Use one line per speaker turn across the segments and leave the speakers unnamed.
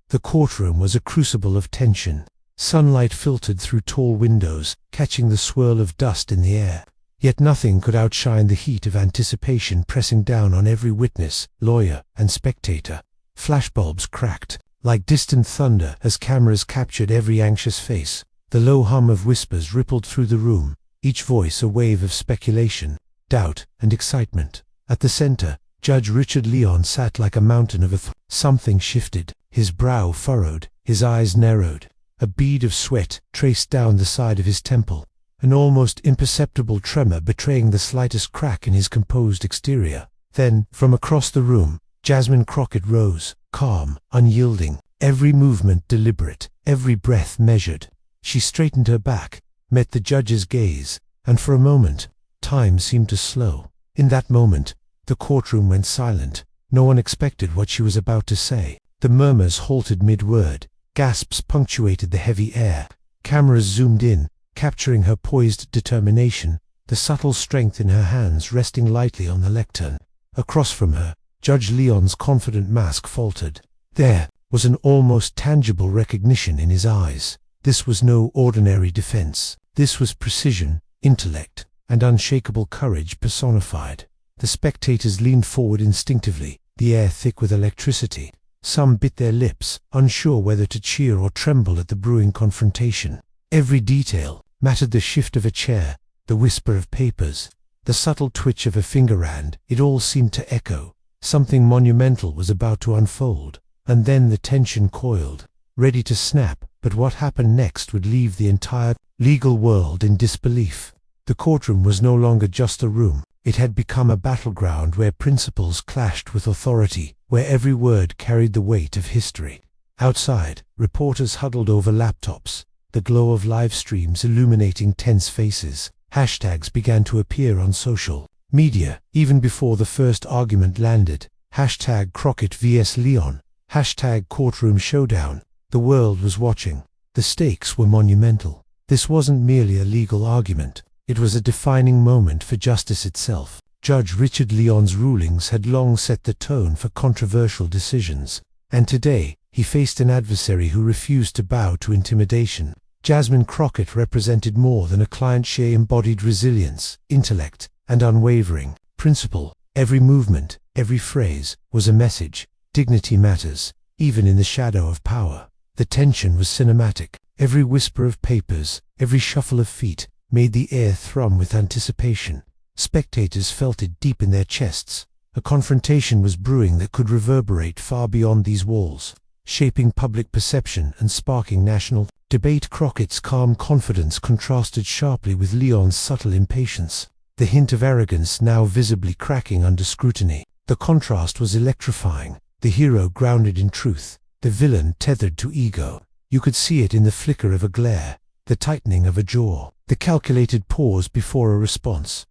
The courtroom was a crucible of tension. Sunlight filtered through tall windows, catching the swirl of dust in the air. Yet nothing could outshine the heat of anticipation pressing down on every witness, lawyer, and spectator. Flashbulbs cracked like distant thunder as cameras captured every anxious face. The low hum of whispers rippled through the room, each voice a wave of speculation, doubt, and excitement. At the center, Judge Richard Leon sat like a mountain of Something shifted. His brow furrowed, his eyes narrowed. A bead of sweat traced down the side of his temple, an almost imperceptible tremor betraying the slightest crack in his composed exterior. Then, from across the room, Jasmine Crockett rose, calm, unyielding, every movement deliberate, every breath measured. She straightened her back, met the judge's gaze, and for a moment, time seemed to slow. In that moment, the courtroom went silent. No one expected what she was about to say. The murmurs halted mid-word. Gasps punctuated the heavy air. Cameras zoomed in, capturing her poised determination, the subtle strength in her hands resting lightly on the lectern. Across from her, Judge Leon's confident mask faltered. There was an almost tangible recognition in his eyes. This was no ordinary defense. This was precision, intellect, and unshakable courage personified. The spectators leaned forward instinctively, the air thick with electricity. Some bit their lips, unsure whether to cheer or tremble at the brewing confrontation. Every detail mattered: the shift of a chair, the whisper of papers, the subtle twitch of a fingerand. It all seemed to echo. Something monumental was about to unfold. And then the tension coiled, ready to snap. But what happened next would leave the entire legal world in disbelief. The courtroom was no longer just a room. It had become a battleground where principles clashed with authority, where every word carried the weight of history. Outside, reporters huddled over laptops, the glow of live streams illuminating tense faces. Hashtags began to appear on social media, even before the first argument landed. Hashtag Crockett vs. Leon. Hashtag Courtroom Showdown. The world was watching. The stakes were monumental. This wasn't merely a legal argument. It was a defining moment for justice itself. Judge Richard Leon's rulings had long set the tone for controversial decisions, and today he faced an adversary who refused to bow to intimidation. Jasmine Crockett represented more than a client. She embodied resilience, intellect, and unwavering principle. Every movement, every phrase, was a message. Dignity matters, even in the shadow of power. The tension was cinematic. Every whisper of papers, every shuffle of feet, made the air thrum with anticipation. Spectators felt it deep in their chests. A confrontation was brewing that could reverberate far beyond these walls, shaping public perception and sparking national debate. Crockett's calm confidence contrasted sharply with Leon's subtle impatience, the hint of arrogance now visibly cracking under scrutiny. The contrast was electrifying. The hero grounded in truth, the villain tethered to ego. You could see it in the flicker of a glare, the tightening of a jaw, the calculated pause before a response.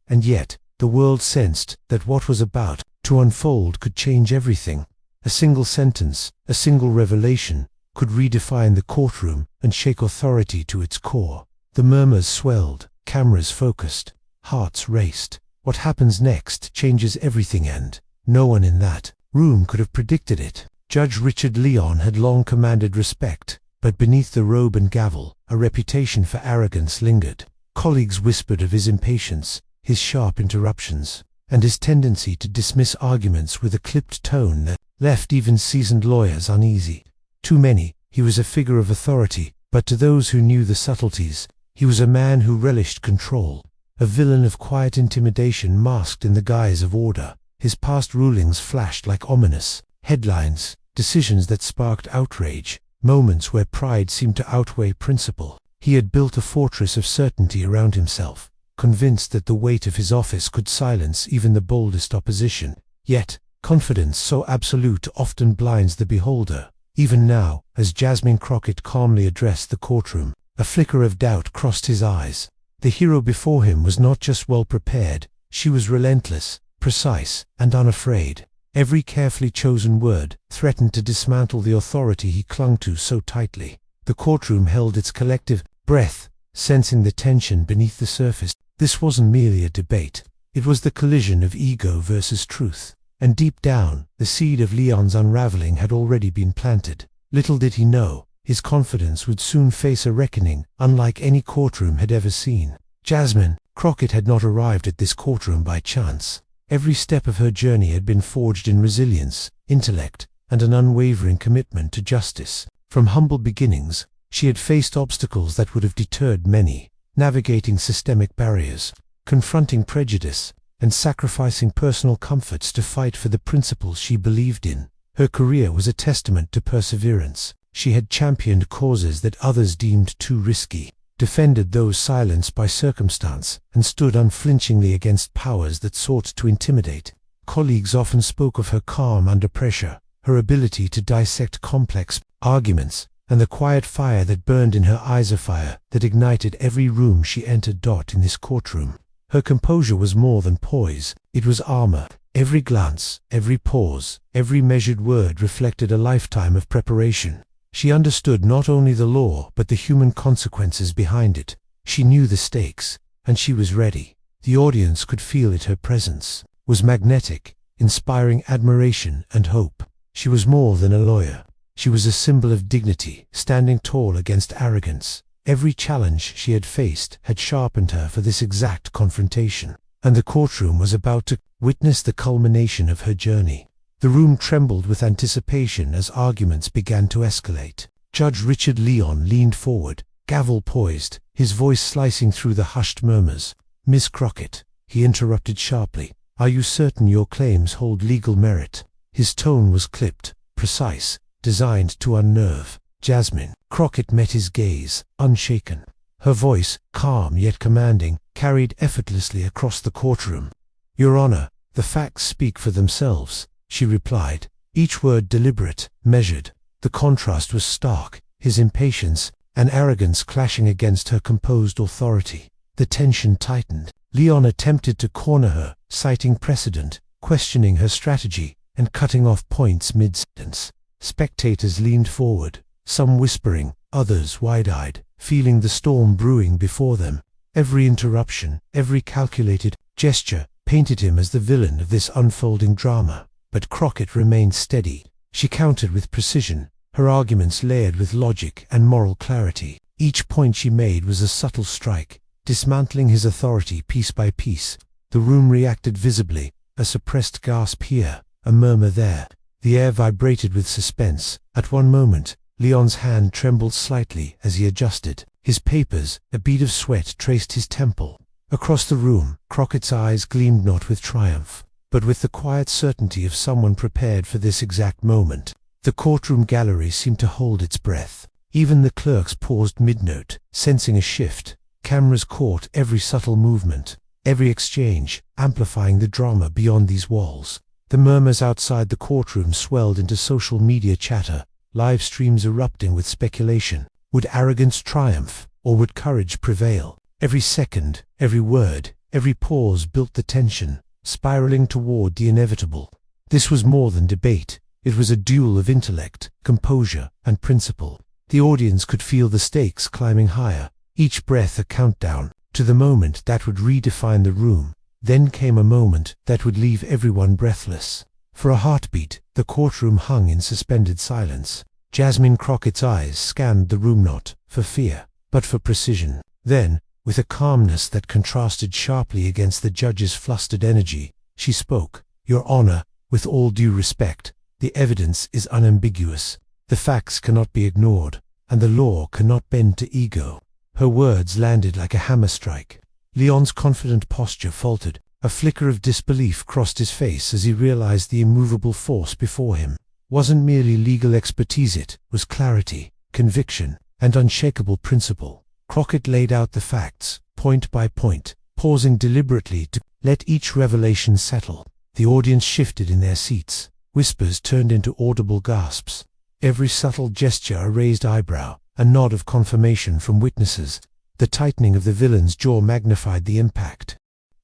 And yet, the world sensed that what was about to unfold could change everything. A single sentence, a single revelation, could redefine the courtroom and shake authority to its core. The murmurs swelled, cameras focused, hearts raced. What happens next changes everything, and no one in that room could have predicted it. Judge Richard Leon had long commanded respect, but beneath the robe and gavel, a reputation for arrogance lingered. Colleagues whispered of his impatience, his sharp interruptions, and his tendency to dismiss arguments with a clipped tone that left even seasoned lawyers uneasy. To many, he was a figure of authority, but to those who knew the subtleties, he was a man who relished control, a villain of quiet intimidation masked in the guise of order. His past rulings flashed like ominous headlines, decisions that sparked outrage, moments where pride seemed to outweigh principle. He had built a fortress of certainty around himself, convinced that the weight of his office could silence even the boldest opposition. Yet, confidence so absolute often blinds the beholder. Even now, as Jasmine Crockett calmly addressed the courtroom, a flicker of doubt crossed his eyes. The hero before him was not just well prepared, she was relentless, precise, and unafraid. Every carefully chosen word threatened to dismantle the authority he clung to so tightly. The courtroom held its collective breath, sensing the tension beneath the surface. This wasn't merely a debate. It was the collision of ego versus truth. And deep down, the seed of Leon's unraveling had already been planted. Little did he know, his confidence would soon face a reckoning unlike any courtroom had ever seen. Jasmine Crockett had not arrived at this courtroom by chance. Every step of her journey had been forged in resilience, intellect, and an unwavering commitment to justice. From humble beginnings, she had faced obstacles that would have deterred many, navigating systemic barriers, confronting prejudice, and sacrificing personal comforts to fight for the principles she believed in. Her career was a testament to perseverance. She had championed causes that others deemed too risky, defended those silenced by circumstance, and stood unflinchingly against powers that sought to intimidate. Colleagues often spoke of her calm under pressure, her ability to dissect complex arguments, and the quiet fire that burned in her eyes, a fire that ignited every room she entered. In this courtroom, her composure was more than poise, it was armor. Every glance, every pause, every measured word reflected a lifetime of preparation. She understood not only the law but the human consequences behind it. She knew the stakes, and she was ready. The audience could feel it. Her presence was magnetic, inspiring admiration and hope. She was more than a lawyer. She was a symbol of dignity, standing tall against arrogance. Every challenge she had faced had sharpened her for this exact confrontation, and the courtroom was about to witness the culmination of her journey. The room trembled with anticipation as arguments began to escalate. Judge Richard Leon leaned forward, gavel poised, his voice slicing through the hushed murmurs. "Miss Crockett," he interrupted sharply, "are you certain your claims hold legal merit?" His tone was clipped, precise, designed to unnerve. Jasmine Crockett met his gaze, unshaken. Her voice, calm yet commanding, carried effortlessly across the courtroom. "Your Honor, the facts speak for themselves," she replied, each word deliberate, measured. The contrast was stark, his impatience and arrogance clashing against her composed authority. The tension tightened. Leon attempted to corner her, citing precedent, questioning her strategy, and cutting off points mid-sentence. Spectators leaned forward, some whispering, others wide-eyed, feeling the storm brewing before them. Every interruption, every calculated gesture, painted him as the villain of this unfolding drama. But Crockett remained steady. She countered with precision, her arguments layered with logic and moral clarity. Each point she made was a subtle strike, dismantling his authority piece by piece. The room reacted visibly, a suppressed gasp here, a murmur there. The air vibrated with suspense. At one moment, Leon's hand trembled slightly as he adjusted his papers. A bead of sweat traced his temple. Across the room, Crockett's eyes gleamed not with triumph, but with the quiet certainty of someone prepared for this exact moment. The courtroom gallery seemed to hold its breath. Even the clerks paused mid-note, sensing a shift. Cameras caught every subtle movement, every exchange, amplifying the drama beyond these walls. The murmurs outside the courtroom swelled into social media chatter, live streams erupting with speculation. Would arrogance triumph, or would courage prevail? Every second, every word, every pause built the tension, spiraling toward the inevitable. This was more than debate. It was a duel of intellect, composure, and principle. The audience could feel the stakes climbing higher, each breath a countdown to the moment that would redefine the room. Then came a moment that would leave everyone breathless. For a heartbeat, the courtroom hung in suspended silence. Jasmine Crockett's eyes scanned the room not for fear, but for precision. Then, with a calmness that contrasted sharply against the judge's flustered energy, she spoke. "Your Honor, with all due respect, the evidence is unambiguous. The facts cannot be ignored, and the law cannot bend to ego." Her words landed like a hammer strike. Leon's confident posture faltered. A flicker of disbelief crossed his face as he realized the immovable force before him wasn't merely legal expertise, it was clarity, conviction, and unshakable principle. Crockett laid out the facts, point by point, pausing deliberately to let each revelation settle. The audience shifted in their seats. Whispers turned into audible gasps. Every subtle gesture a raised eyebrow, a nod of confirmation from witnesses. The tightening of the villain's jaw magnified the impact.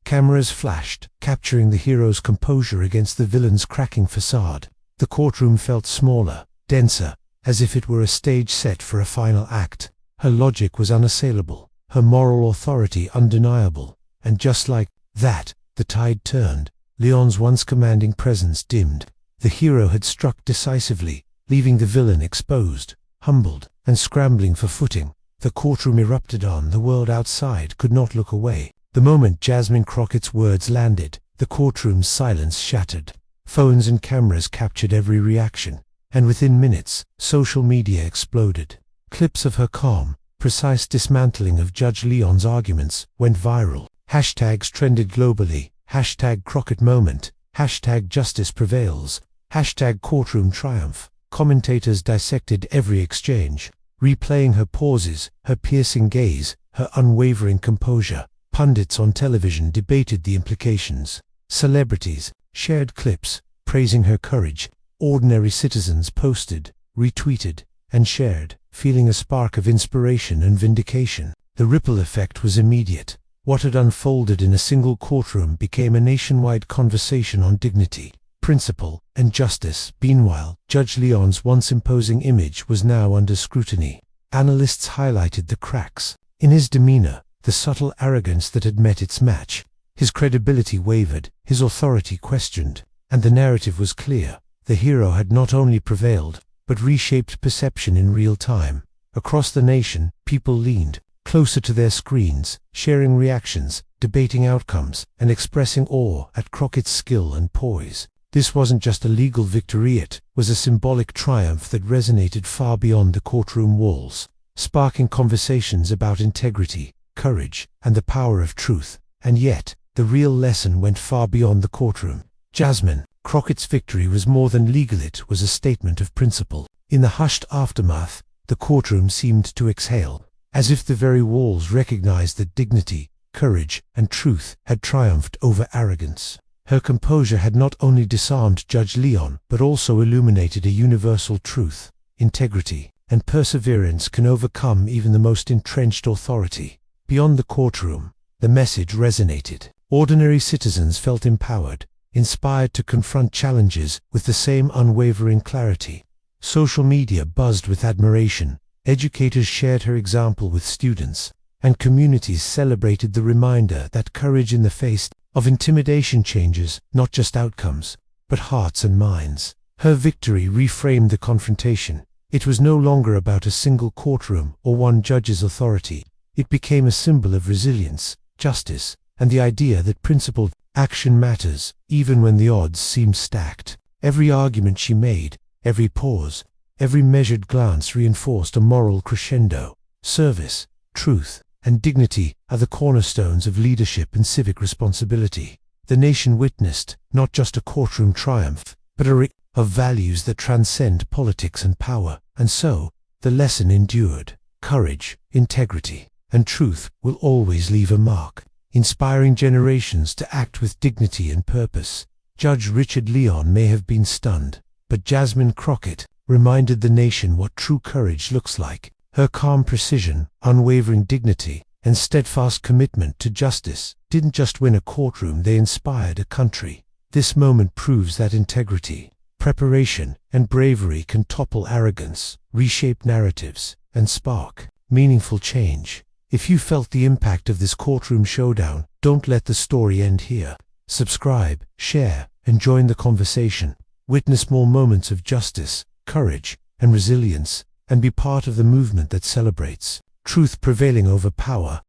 Cameras flashed, capturing the hero's composure against the villain's cracking facade. The courtroom felt smaller, denser, as if it were a stage set for a final act. Her logic was unassailable, her moral authority undeniable, and just like that, the tide turned. Leon's once commanding presence dimmed. The hero had struck decisively, leaving the villain exposed, humbled, and scrambling for footing. The courtroom erupted on. The world outside could not look away. The moment Jasmine Crockett's words landed, the courtroom's silence shattered. Phones and cameras captured every reaction, and within minutes, social media exploded. Clips of her calm, precise dismantling of Judge Leon's arguments went viral. Hashtags trended globally. Hashtag Crockett moment. Hashtag justice prevails. Hashtag courtroom triumph. Commentators dissected every exchange, replaying her pauses, her piercing gaze, her unwavering composure. Pundits on television debated the implications. Celebrities shared clips praising her courage. Ordinary citizens posted, retweeted, and shared, feeling a spark of inspiration and vindication. The ripple effect was immediate. What had unfolded in a single courtroom became a nationwide conversation on dignity, principle, and justice. Meanwhile, Judge Leon's once imposing image was now under scrutiny. Analysts highlighted the cracks in his demeanor, the subtle arrogance that had met its match. His credibility wavered, his authority questioned, and the narrative was clear. The hero had not only prevailed, but reshaped perception in real time. Across the nation, people leaned closer to their screens, sharing reactions, debating outcomes, and expressing awe at Crockett's skill and poise. This wasn't just a legal victory, it was a symbolic triumph that resonated far beyond the courtroom walls, sparking conversations about integrity, courage, and the power of truth. And yet, the real lesson went far beyond the courtroom. Jasmine Crockett's victory was more than legal, it was a statement of principle. In the hushed aftermath, the courtroom seemed to exhale, as if the very walls recognized that dignity, courage, and truth had triumphed over arrogance. Her composure had not only disarmed Judge Leon, but also illuminated a universal truth: integrity and perseverance can overcome even the most entrenched authority. Beyond the courtroom, the message resonated. Ordinary citizens felt empowered, inspired to confront challenges with the same unwavering clarity. Social media buzzed with admiration. Educators shared her example with students, and communities celebrated the reminder that courage in the face of intimidation changes not just outcomes, but hearts and minds. Her victory reframed the confrontation. It was no longer about a single courtroom or one judge's authority. It became a symbol of resilience, justice, and the idea that principled action matters, even when the odds seem stacked. Every argument she made, every pause, every measured glance reinforced a moral crescendo. Service, truth, and dignity are the cornerstones of leadership and civic responsibility. The nation witnessed not just a courtroom triumph, but a reign of values that transcend politics and power. And so, the lesson endured. Courage, integrity, and truth will always leave a mark, inspiring generations to act with dignity and purpose. Judge Richard Leon may have been stunned, but Jasmine Crockett reminded the nation what true courage looks like. Her calm precision, unwavering dignity, and steadfast commitment to justice didn't just win a courtroom, they inspired a country. This moment proves that integrity, preparation, and bravery can topple arrogance, reshape narratives, and spark meaningful change. If you felt the impact of this courtroom showdown, don't let the story end here. Subscribe, share, and join the conversation. Witness more moments of justice, courage, and resilience, and be part of the movement that celebrates truth prevailing over power.